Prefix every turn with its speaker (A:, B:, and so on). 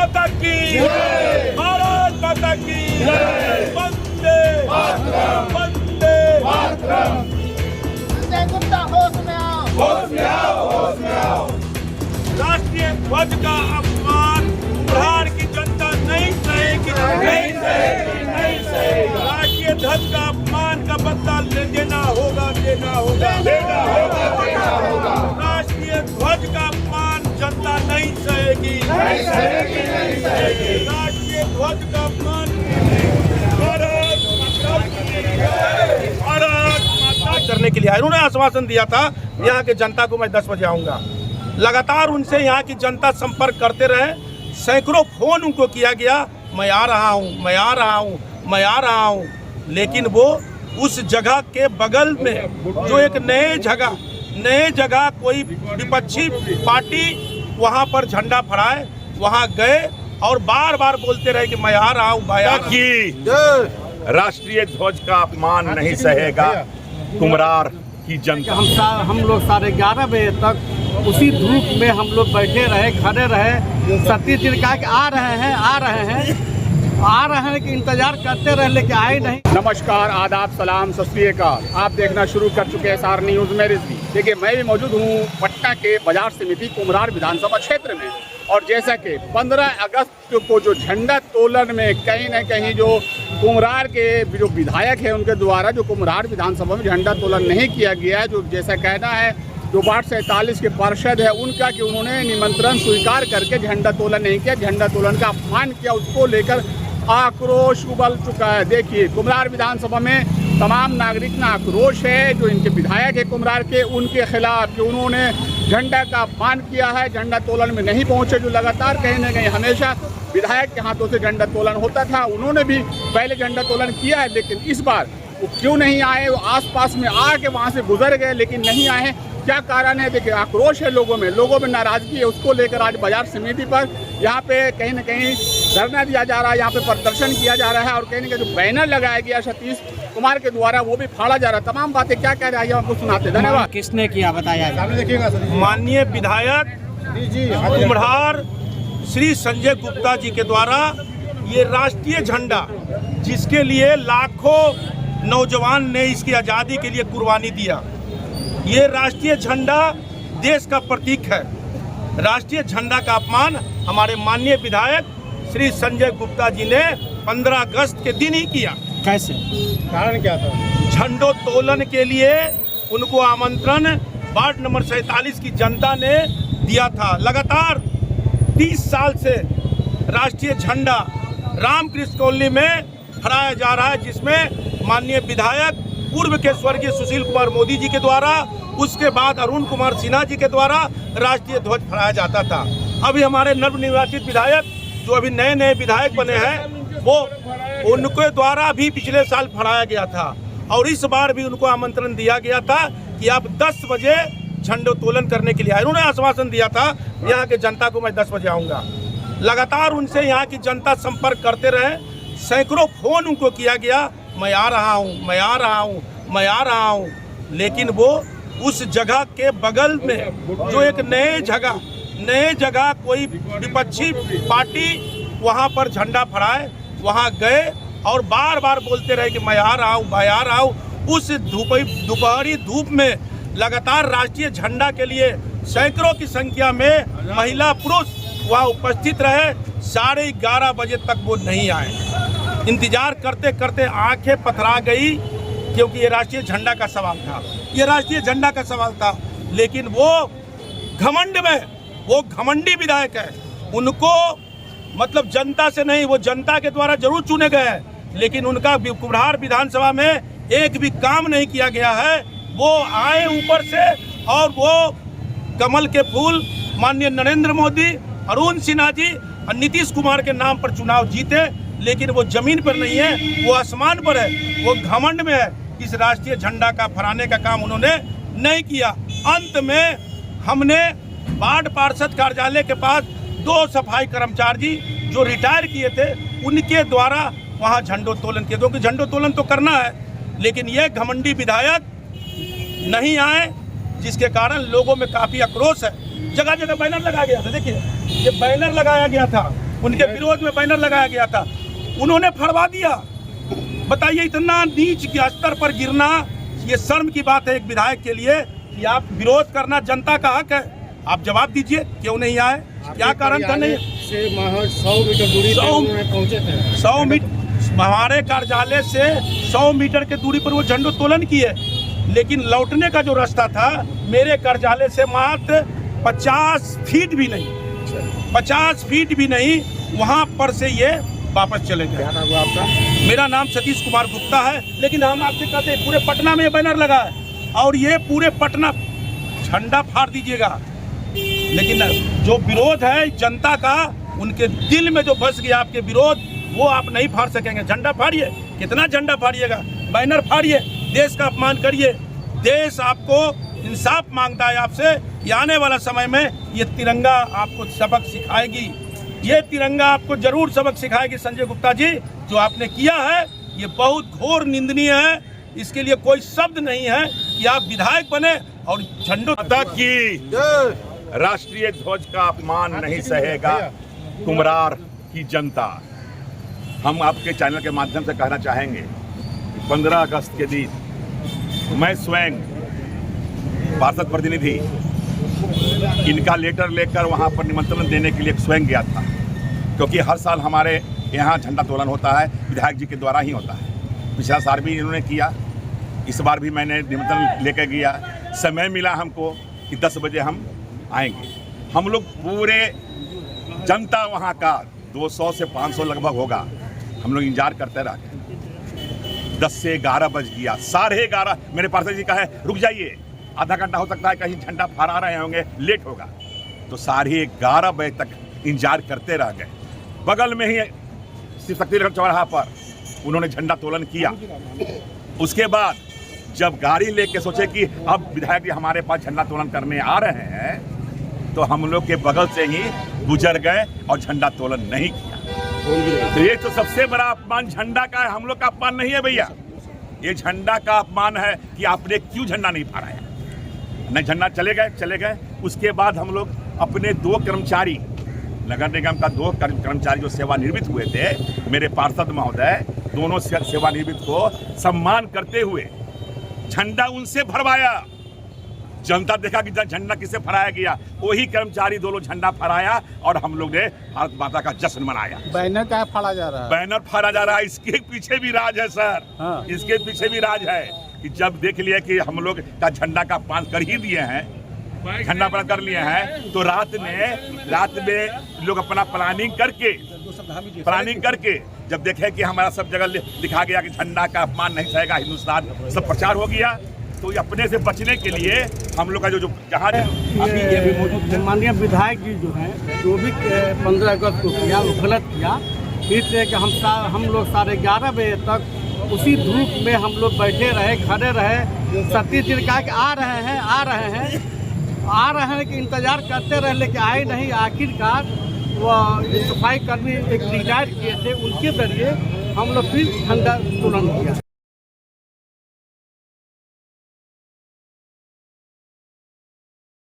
A: माता की, भारत माता की, वंदे वंदे
B: संजय गुप्ता होश में आओ,
A: होश में आओ, होश में आओ। राष्ट्रीय ध्वज का अपमान बिहार की जनता नहीं सहेगी, नहीं सहेगी, नहीं सहेगी। राष्ट्रीय ध्वज का अपमान का बदला देना होगा, देना होगा, देना होगा, देना होगा। राष्ट्रीय ध्वज का अपमान जनता नहीं सहेगी, नहीं सहेगी, नहीं सहेगी। राष्ट्रीय ध्वज का अपमान भारत माता करने के लिए आए। उन्होंने आश्वासन दिया था यहाँ के जनता को मैं 10 बजे आऊंगा। लगातार उनसे यहाँ की जनता संपर्क करते रहे, सैकड़ों फोन उनको किया गया, मैं आ रहा हूँ, मैं आ रहा हूँ, मैं आ रहा हूँ। लेकिन वो उस जगह के बगल में जो एक नए जगह कोई विपक्षी पार्टी वहाँ पर झंडा फहराए, वहाँ गए और बार बार बोलते रहे कि मैं आ रहा हूँ, भाई
C: की राष्ट्रीय ध्वज का अपमान नहीं सहेगा कुम्हरार की जनता।
D: हम लोग 11:30 बजे तक उसी धूप में हम लोग बैठे रहे, खड़े रहे। सतीश जी ने कहा कि आ रहे हैं, आ रहे हैं, आ रहे हैं कि इंतजार करते रहे, लेकिन आए नहीं।
E: नमस्कार, आदाब, सलाम, सत श्री अकाल। आप देखना शुरू कर चुके हैं SR न्यूज़ में रिजवी। देखिए, मैं भी मौजूद हूँ पटना के बाजार समिति कुम्हरार विधानसभा क्षेत्र में। और जैसा कि 15 अगस्त को जो झंडा तोलन में कहीं न कहीं जो कुम्हरार के जो विधायक हैं उनके द्वारा जो कुम्हरार विधानसभा में झंडा तोलन नहीं किया गया है, जो जैसा कहना है जो वार्ड 47 के पार्षद है उनका कि उन्होंने निमंत्रण स्वीकार करके झंडा तोलन नहीं किया, झंडा तोलन का अपमान किया, उसको लेकर आक्रोश उबल चुका है। देखिए, कुम्हरार विधानसभा में तमाम नागरिक में आक्रोश है जो इनके विधायक है कुम्हरार के, उनके खिलाफ कि उन्होंने झंडा का अपमान किया है, झंडा तोलन में नहीं पहुंचे। जो लगातार कहीं न कहीं हमेशा विधायक के हाथों से झंडा तोलन होता था, उन्होंने भी पहले झंडा तोलन किया है, लेकिन इस बार वो क्यों नहीं आए? वो आसपास में आके वहाँ से गुजर गए लेकिन नहीं आए। क्या कारण है? देखिए, आक्रोश है लोगों में नाराजगी है, उसको लेकर आज बाजार समिति पर यहाँ पे कहीं न कहीं धरना दिया जा रहा है, यहाँ पे प्रदर्शन किया जा रहा है और कहीं न कहीं जो बैनर लगाया गया सतीश कुमार के द्वारा वो भी फाड़ा जा रहा है। तमाम बातें क्या कह रहा है आपको सुनाते। धन्यवाद।
D: किसने किया बताया?
A: माननीय विधायक कुम्हरार श्री संजय गुप्ता जी के द्वारा ये राष्ट्रीय झंडा, जिसके लिए लाखों नौजवान ने इसकी आज़ादी के लिए कुर्बानी दिया, ये राष्ट्रीय झंडा देश का प्रतीक है। राष्ट्रीय झंडा का अपमान हमारे माननीय विधायक श्री संजय गुप्ता जी ने 15 अगस्त के दिन ही किया।
D: कैसे?
E: कारण क्या था?
A: झंडोत्तोलन के लिए उनको आमंत्रण वार्ड नंबर 47 की जनता ने दिया था। लगातार 30 साल से राष्ट्रीय झंडा रामकृष्ण कॉलोनी में फहराया जा रहा है, जिसमें माननीय विधायक पूर्व के स्वर्गीय सुशील कुमार मोदी जी के द्वारा, उसके बाद अरुण कुमार सिन्हा जी के द्वारा राष्ट्रीय ध्वज फहराया जाता था। अभी हमारे नवनिर्वाचित विधायक जो अभी नए नए विधायक बने हैं, वो उनके द्वारा भी पिछले साल फहराया गया था और इस बार भी उनको आमंत्रण दिया गया था कि आप 10 बजे झंडोत्तोलन करने के लिए आए। उन्होंने आश्वासन दिया था यहाँ के जनता को मैं 10 बजे आऊँगा। लगातार उनसे यहाँ की जनता संपर्क करते रहे, सैकड़ों फोन उनको किया गया, मैं आ रहा हूँ, मैं आ रहा हूँ, मैं आ रहा हूँ। लेकिन वो उस जगह के बगल में जो एक नए जगह कोई विपक्षी पार्टी वहाँ पर झंडा फहराए, वहाँ गए और बार बार बोलते रहे कि मैं आ रहा हूँ, मैं आ रहा हूँ। उस दोपहरी धूप में लगातार राष्ट्रीय झंडा के लिए सैकड़ों की संख्या में महिला पुरुष वहाँ उपस्थित रहे। 11:30 बजे तक वो नहीं आए। इंतजार करते करते आंखें पथरा गई, क्योंकि ये राष्ट्रीय झंडा का सवाल था, ये राष्ट्रीय झंडा का सवाल था। लेकिन वो घमंड में, वो घमंडी विधायक है, उनको मतलब जनता से नहीं, वो जनता के द्वारा जरूर चुने गए हैं, लेकिन उनका कुम्हरार विधानसभा में एक भी काम नहीं किया गया है। वो आए ऊपर से और वो कमल के फूल माननीय नरेंद्र मोदी, अरुण सिन्हा जी और नीतीश कुमार के नाम पर चुनाव जीते, लेकिन वो जमीन पर नहीं है, वो आसमान पर है, वो घमंड में है। इस राष्ट्रीय झंडा का फहराने का काम उन्होंने नहीं किया। अंत में हमने वार्ड पार्षद कार्यालय के पास 2 सफाई कर्मचारी जो रिटायर किए थे, उनके द्वारा वहाँ झंडोत्तोलन किया, क्योंकि झंडोत्तोलन तो करना है, लेकिन ये घमंडी विधायक नहीं आए, जिसके कारण लोगों में काफ़ी आक्रोश है। जगह जगह बैनर लगाया गया था। देखिए, ये बैनर लगाया गया था उनके विरोध में बैनर लगाया गया था, उन्होंने फड़वा दिया। बताइए, इतना नीच के स्तर पर गिरना, ये शर्म की बात है एक विधायक के लिए कि आप विरोध करना जनता का हक है। आप जवाब दीजिए, क्यों नहीं आए, क्या कारण था? नहीं,
B: 100 मीटर दूरी पे उन्होंने पहुंचे थे।
A: 100 मीटर हमारे कार्यालय से 100 मीटर के दूरी पर वो झंडोत्तोलन किए, लेकिन लौटने का जो रास्ता था मेरे कार्यालय से मात्र 50 फीट भी नहीं, 50 फीट भी नहीं, वहां पर से ये वापस चले गए।
B: क्या नाम हुआ आपका?
A: मेरा नाम सतीश कुमार गुप्ता है, लेकिन हम आपसे कहते हैं पूरे पटना में ये बैनर लगा है और ये पूरे पटना झंडा फाड़ दीजिएगा, लेकिन जो विरोध है जनता का, उनके दिल में जो बस गया आपके विरोध, वो आप नहीं फाड़ सकेंगे। झंडा फाड़िए, कितना झंडा फाड़िएगा, बैनर फाड़िए, देश का अपमान करिए। देश आपको इंसाफ मांगता है आपसे कि आने वाला समय में ये तिरंगा आपको सबक सिखाएगी, ये तिरंगा आपको जरूर सबक सिखाएगी। संजय गुप्ता जी, जो आपने किया है ये बहुत घोर निंदनीय है, इसके लिए कोई शब्द नहीं है कि आप विधायक बने और झंडों
C: की राष्ट्रीय ध्वज का अपमान नहीं सहेगा कुम्हरार की जनता। हम आपके चैनल के माध्यम से कहना चाहेंगे, 15 अगस्त के दिन मैं स्वयं पार्षद प्रतिनिधि इनका लेटर लेकर वहां पर निमंत्रण देने के लिए स्वयं गया था, क्योंकि हर साल हमारे यहाँ झंडा तोलन होता है, विधायक जी के द्वारा ही होता है। पिछला साल भी इन्होंने किया, इस बार भी मैंने निमंत्रण लेकर गया। समय मिला हमको कि 10 बजे हम आएंगे। हम लोग पूरे जनता वहाँ का 200 से 500 लगभग होगा, हम लोग इंतजार करते रह गए। 10 से 11 बज गया, 11:30 मेरे पार्षद जी कहे रुक जाइए, आधा घंटा हो सकता है कहीं झंडा फहरा रहे होंगे, लेट होगा। तो 11:30 बजे तक इंतजार करते रह गए। बगल में ही श्री शक्तिनगर चौराहा पर उन्होंने झंडा तोलन किया। उसके बाद जब गाड़ी लेके सोचे कि अब विधायक जी हमारे पास झंडा तोलन करने आ रहे हैं, तो हम लोग के बगल से ही गुजर गए और झंडा तोलन नहीं किया। तो ये तो सबसे बड़ा अपमान झंडा का है, हम लोग का अपमान नहीं है भैया, ये झंडा का अपमान है कि आपने क्यों झंडा नहीं फहराया। नहीं, झंडा चले गए। उसके बाद हम लोग अपने 2 कर्मचारी, नगर निगम का 2 कर्मचारी जो सेवानिवृत्त हुए थे, मेरे पार्षद महोदय, दोनों सेवानिवृत्त को सम्मान करते हुए झंडा उनसे भरवाया। जनता देखा कि झंडा किससे फहराया गया, वही कर्मचारी 2 लोग झंडा फहराया और हम लोग ने भारत माता का जश्न मनाया।
B: बैनर क्या फाड़ा जा रहा है?
C: बैनर फाड़ा जा रहा है, इसके पीछे भी राज है सर।
B: हाँ।
C: इसके पीछे भी राज है कि जब देख लिया कि हम लोग का झंडा का अपमान कर ही दिए हैं, झंडा अपमान कर लिए हैं, तो रात में लोग अपना प्लानिंग करके जब देखे कि हमारा सब जगह लिखा गया कि झंडा का अपमान नहीं सहेगा हिंदुस्तान, सब प्रचार हो गया, तो अपने से बचने के लिए हम लोग का जो जहाँ
D: अभी ये भी मौजूद माननीय विधायक जी जो हैं, जो भी 15 अगस्त को किया वो गलत किया। इसलिए कि हम लोग 11:30 बजे तक उसी धूप में हम लोग बैठे रहे, खड़े रहे। सतीश जी ने कहा कि आ रहे हैं कि इंतजार करते रहे, लेकिन आए नहीं। आखिरकार वो सफाई कर्मी एक रिटायर किए थे, उनके जरिए हम लोग फिर झंडा तोलन किया।